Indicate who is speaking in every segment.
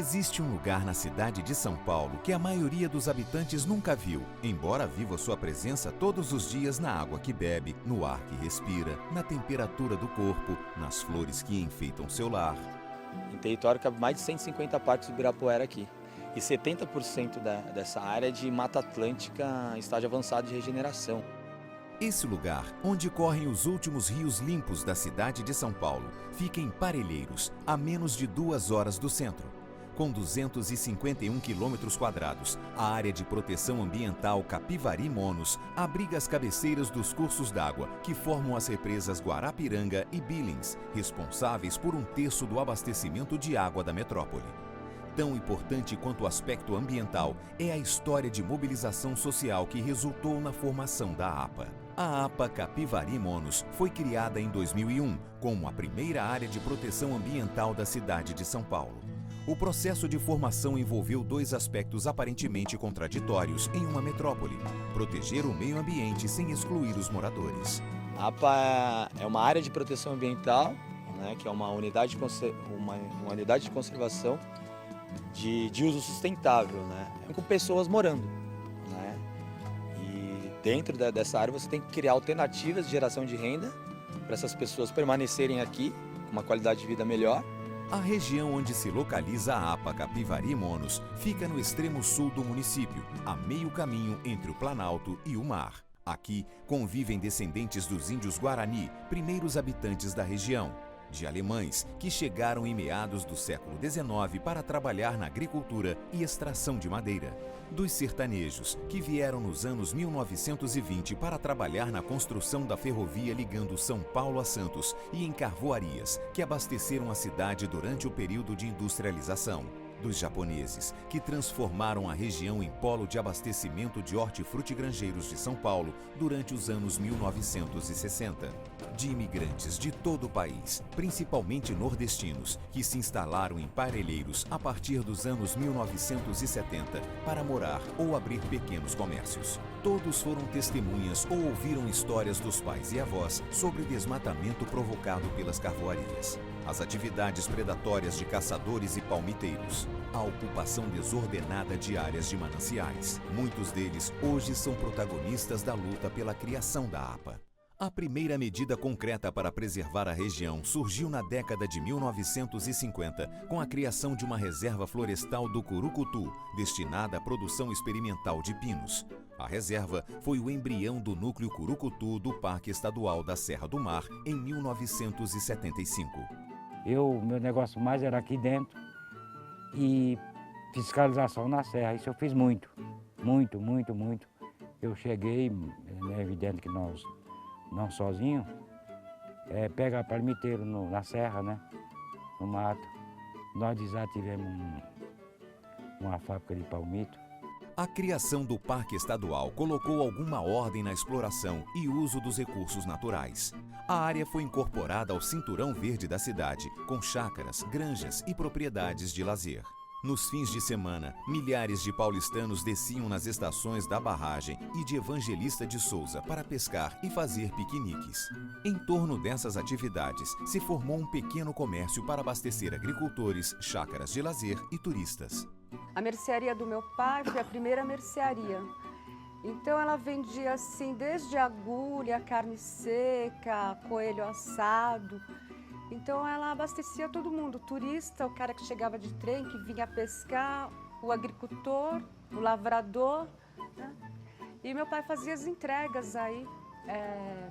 Speaker 1: Existe um lugar na cidade de São Paulo que a maioria dos habitantes nunca viu, embora viva sua presença todos os dias na água que bebe, no ar que respira, na temperatura do corpo, nas flores que enfeitam seu lar.
Speaker 2: Em território cabe mais de 150 parques do Ibirapuera aqui. E 70% dessa área é de Mata Atlântica em estágio avançado de regeneração.
Speaker 1: Esse lugar, onde correm os últimos rios limpos da cidade de São Paulo, fica em Parelheiros, a menos de 2 horas do centro. Com 251 quilômetros quadrados, a área de proteção ambiental Capivari Monos abriga as cabeceiras dos cursos d'água que formam as represas Guarapiranga e Billings, responsáveis por 1/3 do abastecimento de água da metrópole. Tão importante quanto o aspecto ambiental é a história de mobilização social que resultou na formação da APA. A APA Capivari Monos foi criada em 2001 como a primeira área de proteção ambiental da cidade de São Paulo. O processo de formação envolveu 2 aspectos aparentemente contraditórios em uma metrópole: proteger o meio ambiente sem excluir os moradores.
Speaker 2: A APA é uma área de proteção ambiental, né, que é uma unidade de conservação de uso sustentável, né, com pessoas morando. Né, e dentro dessa área você tem que criar alternativas de geração de renda para essas pessoas permanecerem aqui com uma qualidade de vida melhor.
Speaker 1: A região onde se localiza a APA Capivari Monos fica no extremo sul do município, a meio caminho entre o Planalto e o mar. Aqui convivem descendentes dos índios Guarani, primeiros habitantes da região, de alemães que chegaram em meados do século XIX para trabalhar na agricultura e extração de madeira, dos sertanejos que vieram nos anos 1920 para trabalhar na construção da ferrovia ligando São Paulo a Santos e em carvoarias que abasteceram a cidade durante o período de industrialização, dos japoneses que transformaram a região em polo de abastecimento de hortifrutigranjeiros de São Paulo durante os anos 1960, de imigrantes de todo o país, principalmente nordestinos, que se instalaram em Parelheiros a partir dos anos 1970 para morar ou abrir pequenos comércios. Todos foram testemunhas ou ouviram histórias dos pais e avós sobre o desmatamento provocado pelas carvoarias, as atividades predatórias de caçadores e palmiteiros, a ocupação desordenada de áreas de mananciais. Muitos deles hoje são protagonistas da luta pela criação da APA. A primeira medida concreta para preservar a região surgiu na década de 1950, com a criação de uma reserva florestal do Curucutu, destinada à produção experimental de pinos. A reserva foi o embrião do núcleo Curucutu do Parque Estadual da Serra do Mar em 1975.
Speaker 3: Meu negócio mais era aqui dentro e fiscalização na serra. Isso eu fiz muito. Eu cheguei, é evidente que nós não sozinhos, pega palmiteiro na serra, né, no mato. Nós desativemos uma fábrica de palmito.
Speaker 1: A criação do Parque Estadual colocou alguma ordem na exploração e uso dos recursos naturais. A área foi incorporada ao cinturão verde da cidade, com chácaras, granjas e propriedades de lazer. Nos fins de semana, milhares de paulistanos desciam nas estações da Barragem e de Evangelista de Souza para pescar e fazer piqueniques. Em torno dessas atividades, se formou um pequeno comércio para abastecer agricultores, chácaras de lazer e turistas.
Speaker 4: A mercearia do meu pai foi a primeira mercearia. Então ela vendia assim, desde agulha, carne seca, coelho assado. Então ela abastecia todo mundo, o turista, o cara que chegava de trem, que vinha pescar, o agricultor, o lavrador, né? E meu pai fazia as entregas aí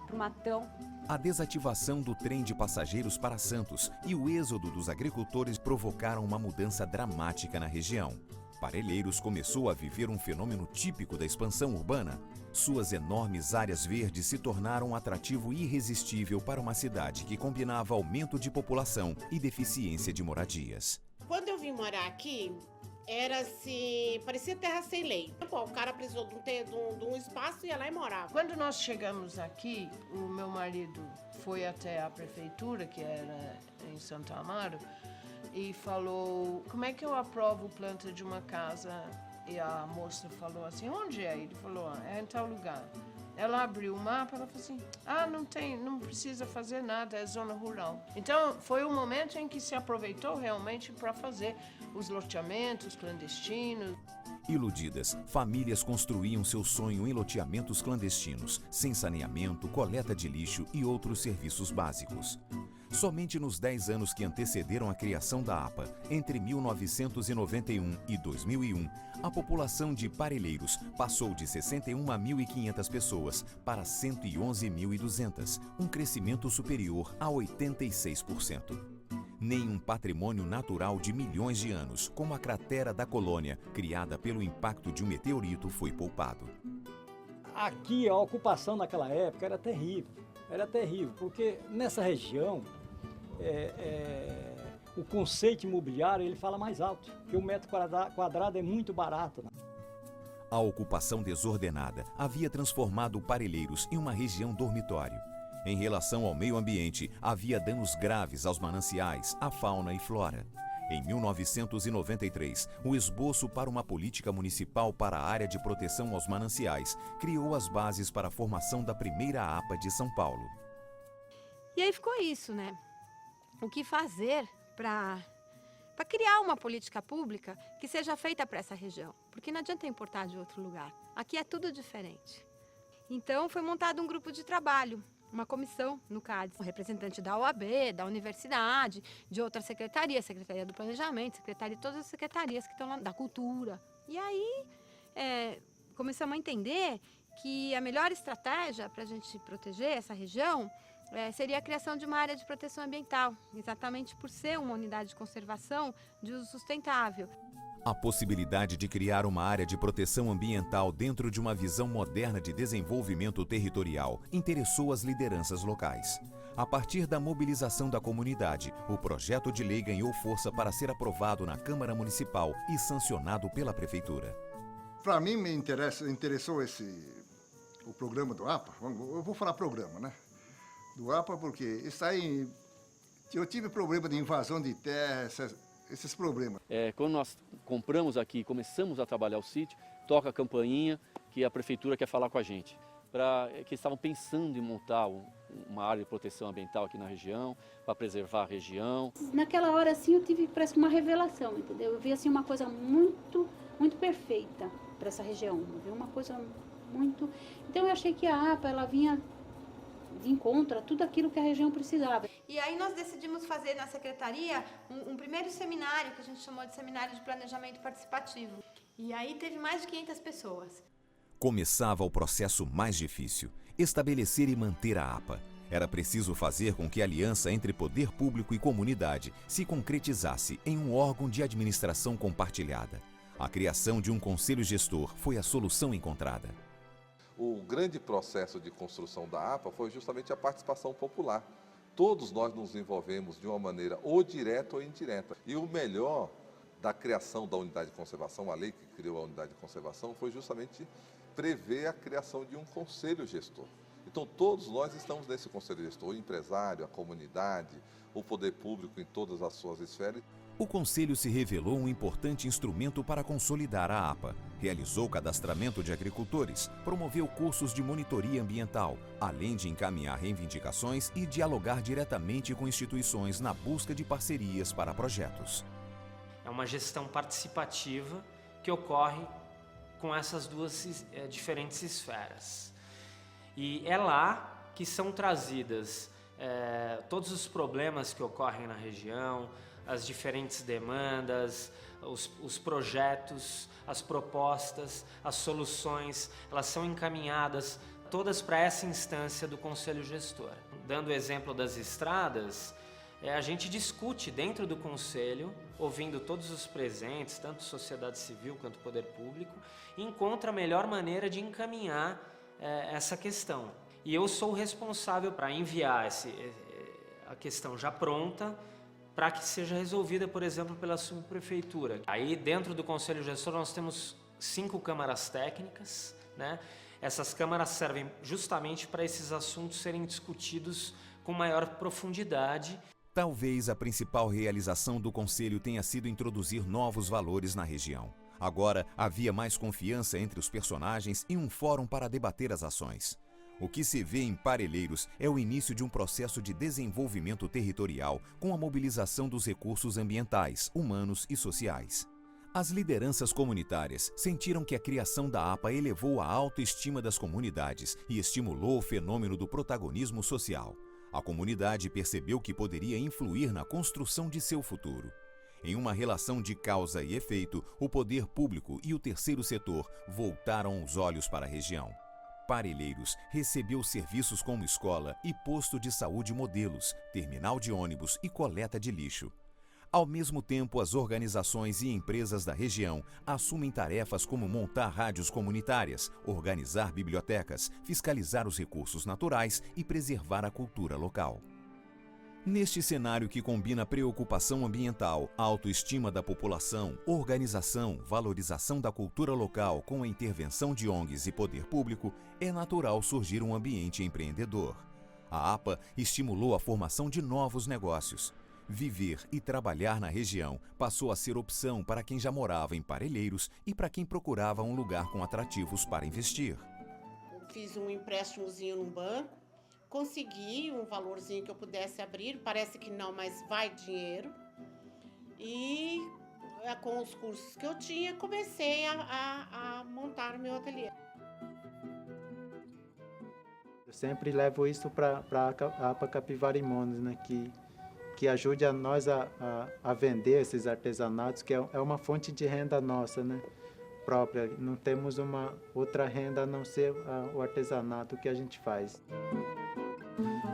Speaker 4: para o matão.
Speaker 1: A desativação do trem de passageiros para Santos e o êxodo dos agricultores provocaram uma mudança dramática na região. Parelheiros começou a viver um fenômeno típico da expansão urbana. Suas enormes áreas verdes se tornaram um atrativo irresistível para uma cidade que combinava aumento de população e deficiência de moradias.
Speaker 5: Quando eu vim morar aqui, era assim, parecia terra sem lei. O cara precisou de um espaço e ia lá e morava.
Speaker 6: Quando nós chegamos aqui, o meu marido foi até a prefeitura, que era em Santo Amaro, e falou, como é que eu aprovo planta de uma casa? E a moça falou assim, onde é? Ele falou, é em tal lugar. Ela abriu o mapa, ela falou assim, não precisa fazer nada, é zona rural. Então, foi o momento em que se aproveitou realmente para fazer os loteamentos clandestinos.
Speaker 1: Iludidas, famílias construíam seu sonho em loteamentos clandestinos, sem saneamento, coleta de lixo e outros serviços básicos. Somente nos 10 anos que antecederam a criação da APA, entre 1991 e 2001, a população de Parelheiros passou de 61.500 pessoas para 111.200, um crescimento superior a 86%. Nenhum patrimônio natural de milhões de anos, como a cratera da Colônia, criada pelo impacto de um meteorito, foi poupado.
Speaker 7: Aqui a ocupação naquela época era terrível, porque nessa região o conceito imobiliário ele fala mais alto, que o metro quadrado é muito barato, né?
Speaker 1: A ocupação desordenada havia transformado Parelheiros em uma região dormitório. Em relação ao meio ambiente, havia danos graves aos mananciais, à fauna e flora. Em 1993, o esboço para uma política municipal para a área de proteção aos mananciais criou as bases para a formação da primeira APA de São Paulo.
Speaker 8: E aí ficou isso, né? O que fazer para criar uma política pública que seja feita para essa região? Porque não adianta importar de outro lugar. Aqui é tudo diferente. Então foi montado um grupo de trabalho, uma comissão no CADES, um representante da OAB, da universidade, de outras secretarias, Secretaria do Planejamento, todas as secretarias que estão lá, da Cultura. E aí começamos a entender que a melhor estratégia para a gente proteger essa região seria a criação de uma área de proteção ambiental, exatamente por ser uma unidade de conservação de uso sustentável.
Speaker 1: A possibilidade de criar uma área de proteção ambiental dentro de uma visão moderna de desenvolvimento territorial interessou as lideranças locais. A partir da mobilização da comunidade, o projeto de lei ganhou força para ser aprovado na Câmara Municipal e sancionado pela Prefeitura.
Speaker 9: Para mim, interessou o programa do APA. Eu vou falar programa, né? Do APA, porque isso aí, eu tive problema de invasão de terra, esses problemas.
Speaker 10: Quando nós compramos aqui e começamos a trabalhar o sítio, toca a campainha que a prefeitura quer falar com a gente. Que estavam pensando em montar uma área de proteção ambiental aqui na região, para preservar a região.
Speaker 11: Naquela hora, assim, eu tive parece que uma revelação, entendeu? Eu vi assim, uma coisa muito, muito perfeita para essa região. Eu vi uma coisa muito... Então eu achei que a APA, ela vinha de encontro a tudo aquilo que a região precisava.
Speaker 8: E aí nós decidimos fazer na secretaria um primeiro seminário, que a gente chamou de Seminário de Planejamento Participativo. E aí teve mais de 500 pessoas.
Speaker 1: Começava o processo mais difícil, estabelecer e manter a APA. Era preciso fazer com que a aliança entre poder público e comunidade se concretizasse em um órgão de administração compartilhada. A criação de um conselho gestor foi a solução encontrada.
Speaker 12: O grande processo de construção da APA foi justamente a participação popular. Todos nós nos envolvemos de uma maneira ou direta ou indireta. E o melhor da criação da unidade de conservação, a lei que criou a unidade de conservação, foi justamente prever a criação de um conselho gestor. Então todos nós estamos nesse conselho gestor, o empresário, a comunidade, o poder público em todas as suas esferas.
Speaker 1: O Conselho se revelou um importante instrumento para consolidar a APA. Realizou cadastramento de agricultores, promoveu cursos de monitoria ambiental, além de encaminhar reivindicações e dialogar diretamente com instituições na busca de parcerias para projetos.
Speaker 13: É uma gestão participativa que ocorre com essas duas diferentes esferas. E é lá que são trazidas todos os problemas que ocorrem na região, as diferentes demandas, os projetos, as propostas, as soluções, elas são encaminhadas todas para essa instância do Conselho Gestor. Dando o exemplo das estradas, a gente discute dentro do Conselho, ouvindo todos os presentes, tanto sociedade civil quanto poder público, e encontra a melhor maneira de encaminhar essa questão. E eu sou o responsável para enviar a questão já pronta, para que seja resolvida, por exemplo, pela subprefeitura. Aí, dentro do Conselho Gestor, nós temos 5 câmaras técnicas, né? Essas câmaras servem justamente para esses assuntos serem discutidos com maior profundidade.
Speaker 1: Talvez a principal realização do Conselho tenha sido introduzir novos valores na região. Agora, havia mais confiança entre os personagens e um fórum para debater as ações. O que se vê em Parelheiros é o início de um processo de desenvolvimento territorial com a mobilização dos recursos ambientais, humanos e sociais. As lideranças comunitárias sentiram que a criação da APA elevou a autoestima das comunidades e estimulou o fenômeno do protagonismo social. A comunidade percebeu que poderia influir na construção de seu futuro. Em uma relação de causa e efeito, o poder público e o terceiro setor voltaram os olhos para a região. Parelheiros recebeu serviços como escola e posto de saúde modelos, terminal de ônibus e coleta de lixo. Ao mesmo tempo, as organizações e empresas da região assumem tarefas como montar rádios comunitárias, organizar bibliotecas, fiscalizar os recursos naturais e preservar a cultura local. Neste cenário que combina preocupação ambiental, autoestima da população, organização, valorização da cultura local com a intervenção de ONGs e poder público, é natural surgir um ambiente empreendedor. A APA estimulou a formação de novos negócios. Viver e trabalhar na região passou a ser opção para quem já morava em Parelheiros e para quem procurava um lugar com atrativos para investir.
Speaker 5: Fiz um empréstimozinho num banco, consegui um valorzinho que eu pudesse abrir, parece que não, mas vai dinheiro. E com os cursos que eu tinha, comecei a montar o meu ateliê.
Speaker 14: Eu sempre levo isso para a APA Capivarimondos, né, que ajude a nós a vender esses artesanatos, que é uma fonte de renda nossa, né, própria. Não temos uma outra renda a não ser o artesanato que a gente faz.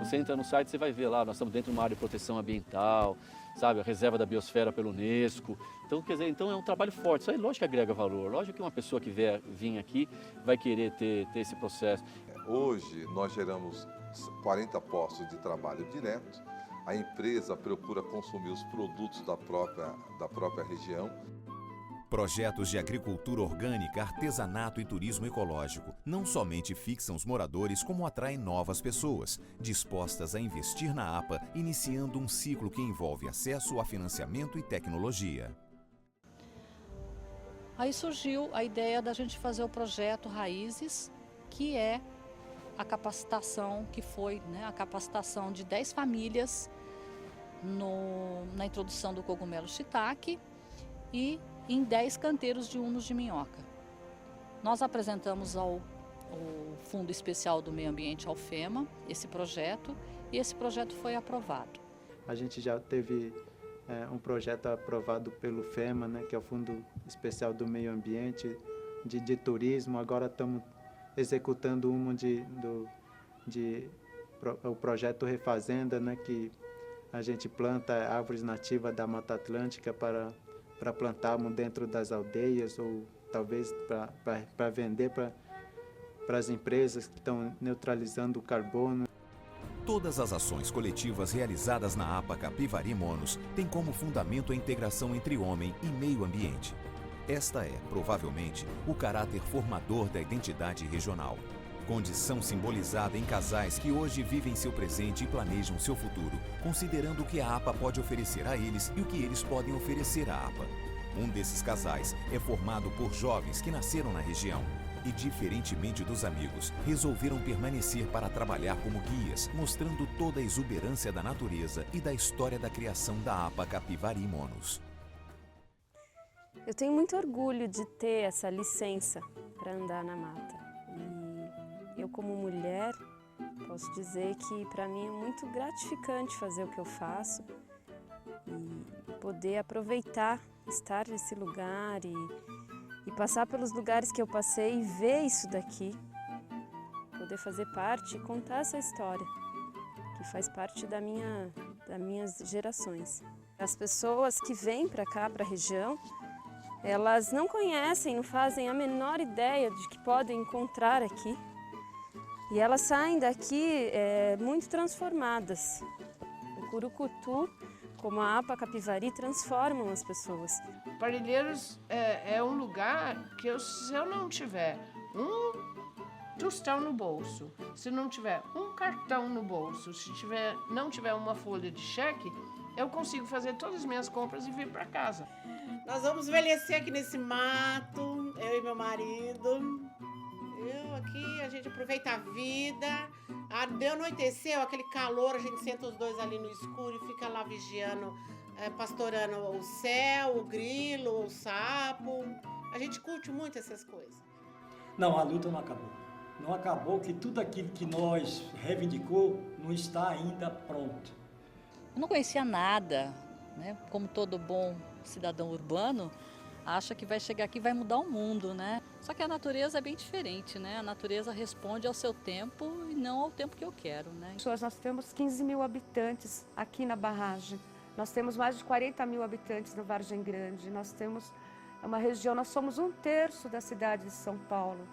Speaker 10: Você entra no site, você vai ver lá, nós estamos dentro de uma área de proteção ambiental, sabe, a reserva da biosfera pela Unesco. Então, quer dizer, então é um trabalho forte. Isso aí, lógico que agrega valor. Lógico que uma pessoa que vir aqui vai querer ter esse processo.
Speaker 12: Hoje, nós geramos 40 postos de trabalho direto. A empresa procura consumir os produtos da própria região.
Speaker 1: Projetos de agricultura orgânica, artesanato e turismo ecológico não somente fixam os moradores, como atraem novas pessoas, dispostas a investir na APA, iniciando um ciclo que envolve acesso a financiamento e tecnologia.
Speaker 15: Aí surgiu a ideia da gente fazer o projeto Raízes, que é a capacitação que foi, né, a capacitação de 10 famílias na introdução do cogumelo shiitake e em 10 canteiros de humus de minhoca. Nós apresentamos ao Fundo Especial do Meio Ambiente, ao FEMA, esse projeto, e esse projeto foi aprovado.
Speaker 14: A gente já teve um projeto aprovado pelo FEMA, né, que é o Fundo Especial do Meio Ambiente, de turismo. Agora estamos executando o projeto Refazenda, né, que a gente planta árvores nativas da Mata Atlântica para plantarmos dentro das aldeias ou talvez para vender para as empresas que estão neutralizando o carbono.
Speaker 1: Todas as ações coletivas realizadas na APA Capivarimondos têm como fundamento a integração entre homem e meio ambiente. Esta é, provavelmente, o caráter formador da identidade regional. Condição simbolizada em casais que hoje vivem seu presente e planejam seu futuro, considerando o que a APA pode oferecer a eles e o que eles podem oferecer à APA. Um desses casais é formado por jovens que nasceram na região e, diferentemente dos amigos, resolveram permanecer para trabalhar como guias, mostrando toda a exuberância da natureza e da história da criação da APA Capivarimondos.
Speaker 16: Eu tenho muito orgulho de ter essa licença para andar na mata. Eu, como mulher, posso dizer que para mim é muito gratificante fazer o que eu faço e poder aproveitar, estar nesse lugar e passar pelos lugares que eu passei e ver isso daqui, poder fazer parte e contar essa história, que faz parte das minhas gerações. As pessoas que vêm para cá, para a região, elas não conhecem, não fazem a menor ideia de que podem encontrar aqui. E elas saem daqui muito transformadas. O curucutu, como a APA Capivari, transformam as pessoas.
Speaker 6: Parelheiros é um lugar que se eu não tiver um tostão no bolso, se não tiver um cartão no bolso, se não tiver uma folha de cheque, eu consigo fazer todas as minhas compras e vir para casa.
Speaker 5: Nós vamos envelhecer aqui nesse mato, eu e meu marido. A gente aproveita a vida. Deu anoiteceu, aquele calor, a gente senta os dois ali no escuro e fica lá vigiando, pastorando o céu, o grilo, o sapo. A gente curte muito essas coisas.
Speaker 7: Não, a luta não acabou. Não acabou, que tudo aquilo que nós reivindicou não está ainda pronto.
Speaker 15: Eu não conhecia nada, né? Como todo bom cidadão urbano, acha que vai chegar aqui e vai mudar o mundo, né? Só que a natureza é bem diferente, né? A natureza responde ao seu tempo e não ao tempo que eu quero, né?
Speaker 4: Nós temos 15 mil habitantes aqui na barragem. Nós temos mais de 40 mil habitantes no Vargem Grande. Nós temos uma região, nós somos 1/3 da cidade de São Paulo.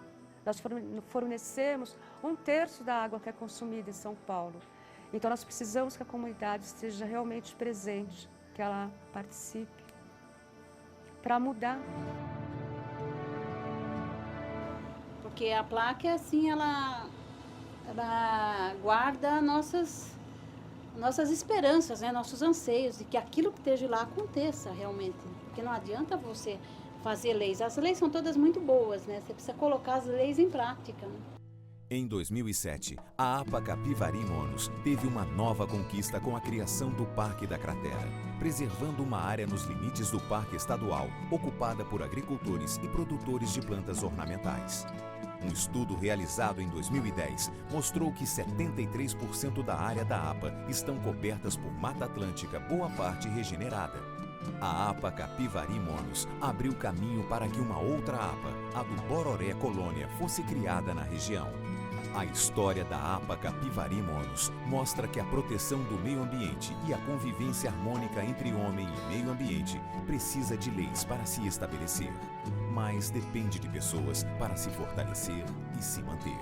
Speaker 4: Nós fornecemos 1/3 da água que é consumida em São Paulo. Então nós precisamos que a comunidade esteja realmente presente, que ela participe para mudar.
Speaker 11: Porque a placa, assim, ela guarda nossas esperanças, né? Nossos anseios de que aquilo que esteja lá aconteça realmente. Porque não adianta você fazer leis. As leis são todas muito boas, né? Você precisa colocar as leis em prática, né?
Speaker 1: Em 2007, a APA Capivari Monos teve uma nova conquista com a criação do Parque da Cratera, preservando uma área nos limites do Parque Estadual, ocupada por agricultores e produtores de plantas ornamentais. Um estudo realizado em 2010 mostrou que 73% da área da APA estão cobertas por Mata Atlântica, boa parte regenerada. A APA Capivari Monos abriu caminho para que uma outra APA, a do Bororé Colônia, fosse criada na região. A história da APA Capivari Monos mostra que a proteção do meio ambiente e a convivência harmônica entre homem e meio ambiente precisa de leis para se estabelecer, mas depende de pessoas para se fortalecer e se manter.